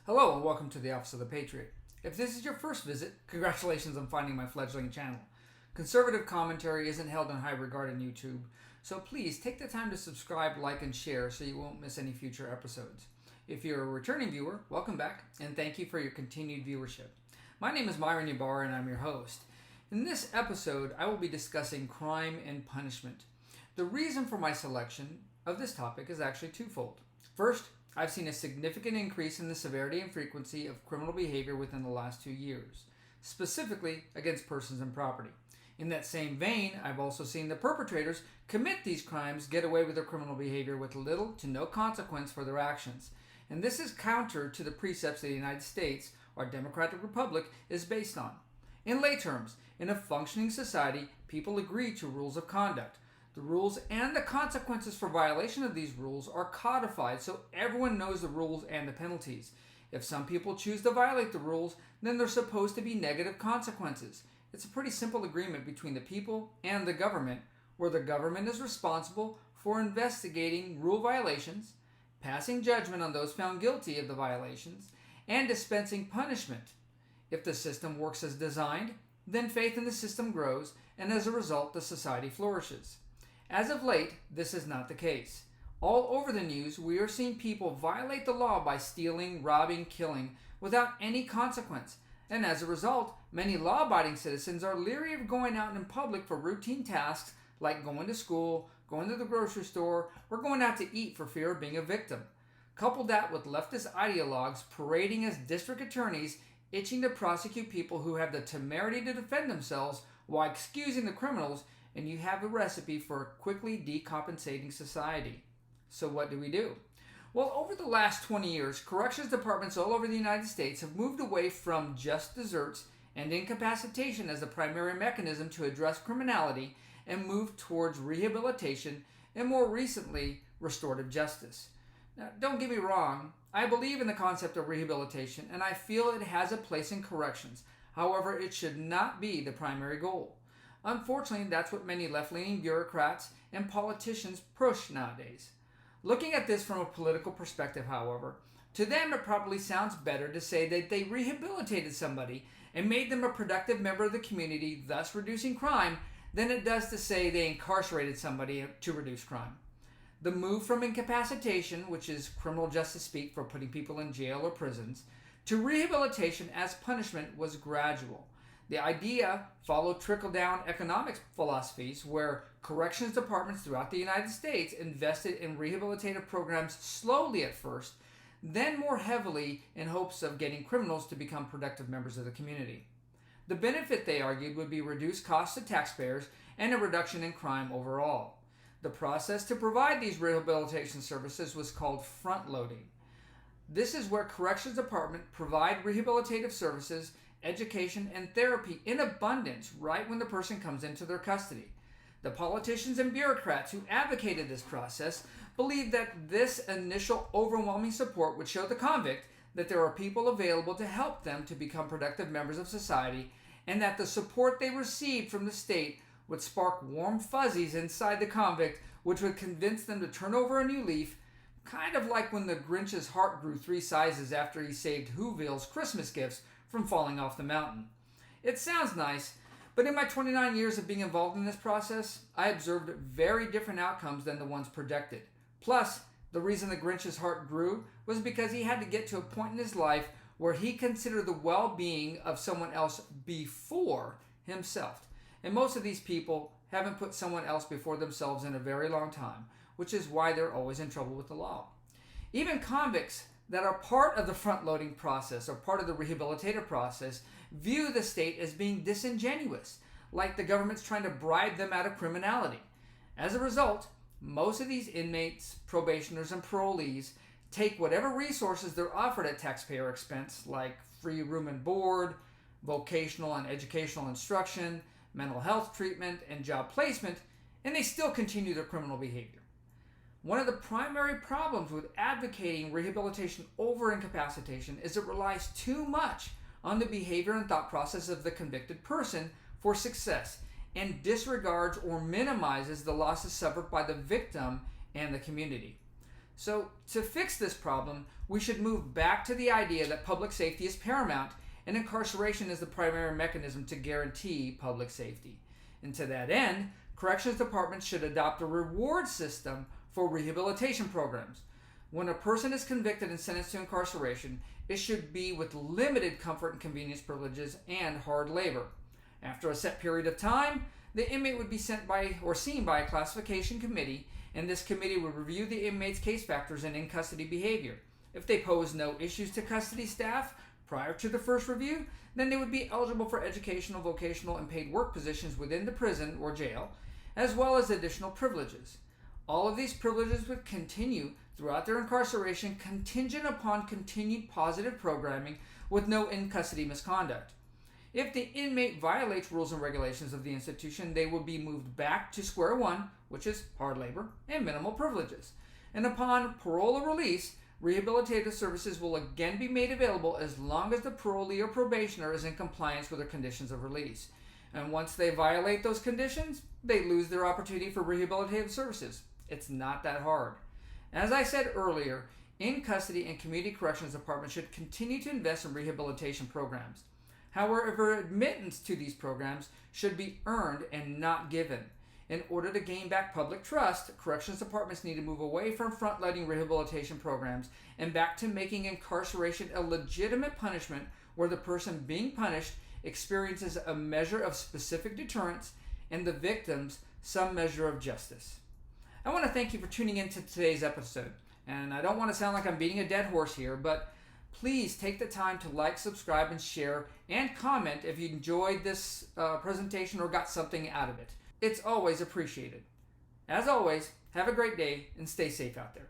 Hello and welcome to the Office of the Patriot. If this is your first visit, congratulations on finding my fledgling channel. Conservative commentary isn't held in high regard on YouTube, so please take the time to subscribe, like, and share so you won't miss any future episodes. If you're a returning viewer, welcome back, and thank you for your continued viewership. My name is Myron Yabar and I'm your host. In this episode, I will be discussing crime and punishment. The reason for my selection of this topic is actually twofold. First, I've seen a significant increase in the severity and frequency of criminal behavior within the last 2 years, specifically against persons and property. In that same vein, I've also seen the perpetrators commit these crimes get away with their criminal behavior with little to no consequence for their actions. And this is counter to the precepts that the United States, our democratic republic, is based on. In lay terms, in a functioning society, people agree to rules of conduct. The rules and the consequences for violation of these rules are codified so everyone knows the rules and the penalties. If some people choose to violate the rules, then there's supposed to be negative consequences. It's a pretty simple agreement between the people and the government, where the government is responsible for investigating rule violations, passing judgment on those found guilty of the violations, and dispensing punishment. If the system works as designed, then faith in the system grows, and as a result, the society flourishes. As of late, this is not the case. All over the news, we are seeing people violate the law by stealing, robbing, killing, without any consequence. And as a result, many law-abiding citizens are leery of going out in public for routine tasks like going to school, going to the grocery store, or going out to eat for fear of being a victim. Couple that with leftist ideologues parading as district attorneys, itching to prosecute people who have the temerity to defend themselves while excusing the criminals, and you have a recipe for a quickly decompensating society. So what do we do? Well, over the last 20 years, corrections departments all over the United States have moved away from just deserts and incapacitation as the primary mechanism to address criminality and moved towards rehabilitation and, more recently, restorative justice. Now, don't get me wrong, I believe in the concept of rehabilitation and I feel it has a place in corrections. However, it should not be the primary goal. Unfortunately, that's what many left-leaning bureaucrats and politicians push nowadays. Looking at this from a political perspective, however, to them it probably sounds better to say that they rehabilitated somebody and made them a productive member of the community, thus reducing crime, than it does to say they incarcerated somebody to reduce crime. The move from incapacitation, which is criminal justice speak for putting people in jail or prisons, to rehabilitation as punishment was gradual. The idea followed trickle-down economics philosophies where corrections departments throughout the United States invested in rehabilitative programs slowly at first, then more heavily in hopes of getting criminals to become productive members of the community. The benefit, they argued, would be reduced costs to taxpayers and a reduction in crime overall. The process to provide these rehabilitation services was called front-loading. This is where corrections departments provide rehabilitative services, education, and therapy in abundance right when the person comes into their custody. The politicians and bureaucrats who advocated this process believed that this initial overwhelming support would show the convict that there are people available to help them to become productive members of society, and that the support they received from the state would spark warm fuzzies inside the convict, which would convince them to turn over a new leaf, kind of like when the Grinch's heart grew 3 sizes after he saved Whoville's Christmas gifts from falling off the mountain. It sounds nice, but in my 29 years of being involved in this process, I observed very different outcomes than the ones projected. Plus, the reason the Grinch's heart grew was because he had to get to a point in his life where he considered the well-being of someone else before himself. And most of these people haven't put someone else before themselves in a very long time, which is why they're always in trouble with the law. Even convicts that are part of the front-loading process or part of the rehabilitative process view the state as being disingenuous, like the government's trying to bribe them out of criminality. As a result, most of these inmates, probationers, and parolees take whatever resources they're offered at taxpayer expense, like free room and board, vocational and educational instruction, mental health treatment, and job placement, and they still continue their criminal behavior. One of the primary problems with advocating rehabilitation over incapacitation is it relies too much on the behavior and thought process of the convicted person for success and disregards or minimizes the losses suffered by the victim and the community. So, to fix this problem, we should move back to the idea that public safety is paramount and incarceration is the primary mechanism to guarantee public safety. And to that end, corrections departments should adopt a reward system for rehabilitation programs. When a person is convicted and sentenced to incarceration, it should be with limited comfort and convenience privileges and hard labor. After a set period of time, the inmate would be sent by or seen by a classification committee, and this committee would review the inmate's case factors and in-custody behavior. If they pose no issues to custody staff prior to the first review, then they would be eligible for educational, vocational, and paid work positions within the prison or jail, as well as additional privileges. All of these privileges would continue throughout their incarceration, contingent upon continued positive programming with no in-custody misconduct. If the inmate violates rules and regulations of the institution, they will be moved back to square one, which is hard labor and minimal privileges. And upon parole or release, rehabilitative services will again be made available as long as the parolee or probationer is in compliance with their conditions of release. And once they violate those conditions, they lose their opportunity for rehabilitative services. It's not that hard. As I said earlier, in-custody and community corrections departments should continue to invest in rehabilitation programs. However, admittance to these programs should be earned and not given. In order to gain back public trust, corrections departments need to move away from front-loading rehabilitation programs and back to making incarceration a legitimate punishment where the person being punished experiences a measure of specific deterrence and the victims some measure of justice. I want to thank you for tuning in to today's episode. And I don't want to sound like I'm beating a dead horse here, but please take the time to like, subscribe, and share, and comment if you enjoyed this presentation or got something out of it. It's always appreciated. As always, have a great day and stay safe out there.